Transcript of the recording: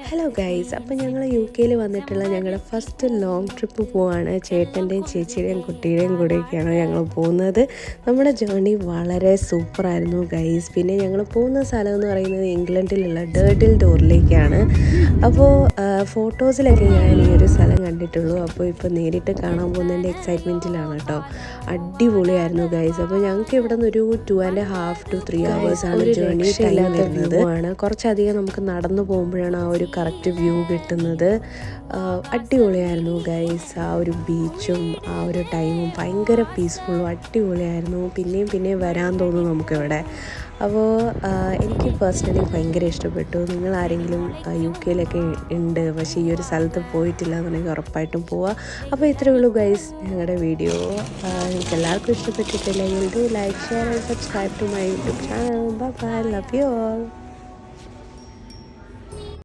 Hello guys, അപ്പോൾ ഞങ്ങൾ UK വന്നിട്ടുള്ള ഞങ്ങളുടെ ഫസ്റ്റ് ലോങ് ട്രിപ്പ് പോവാണ്. ചേട്ടൻ്റെയും ചേച്ചിയുടെയും കുട്ടിയുടെയും കൂടെയൊക്കെയാണ് ഞങ്ങൾ പോകുന്നത്. നമ്മുടെ ജേർണി വളരെ സൂപ്പറായിരുന്നു ഗൈസ്. പിന്നെ ഞങ്ങൾ പോകുന്ന സ്ഥലം എന്ന് പറയുന്നത് ഇംഗ്ലണ്ടിലുള്ള ഡേർഡിൽ ഡോറിലേക്കാണ്. അപ്പോൾ ഫോട്ടോസിലൊക്കെ ഞാൻ ഈ ഒരു സ്ഥലം കണ്ടിട്ടുള്ളൂ. അപ്പോൾ ഇപ്പോൾ നേരിട്ട് കാണാൻ പോകുന്നതിൻ്റെ എക്സൈറ്റ്മെൻറ്റിലാണ് കേട്ടോ. അടിപൊളിയായിരുന്നു ഗൈസ്. അപ്പോൾ ഞങ്ങൾക്ക് ഇവിടെ നിന്ന് ഒരു 2.5 to 3 hours ആണ് ജേർണി ടൈം വരുന്നത്. കുറച്ചധികം നമുക്ക് നടന്നു പോകുമ്പോഴാണ് ആ ഒരു കറക്റ്റ് വ്യൂ കിട്ടുന്നത്. അടിപൊളിയായിരുന്നു ഗൈസ്. ആ ഒരു ബീച്ചും ആ ഒരു ടൈമും ഭയങ്കര പീസ്ഫുള്ളും അടിപൊളിയായിരുന്നു. പിന്നെയും വരാൻ തോന്നും നമുക്കിവിടെ. അപ്പോൾ എനിക്ക് പേഴ്സണലി ഭയങ്കര ഇഷ്ടപ്പെട്ടു. നിങ്ങൾ ആരെങ്കിലും UK ഉണ്ട് പക്ഷേ ഈ ഒരു സ്ഥലത്ത് പോയിട്ടില്ല എന്നുണ്ടെങ്കിൽ ഉറപ്പായിട്ടും പോവുക. അപ്പോൾ ഇത്രയേ ഉള്ളൂ ഗൈസ് ഞങ്ങളുടെ വീഡിയോ. നിങ്ങൾക്ക് എല്ലാവർക്കും ഇഷ്ടപ്പെട്ടിട്ടില്ലെങ്കിൽ like, share and subscribe to my YouTube channel. Bye, love you all.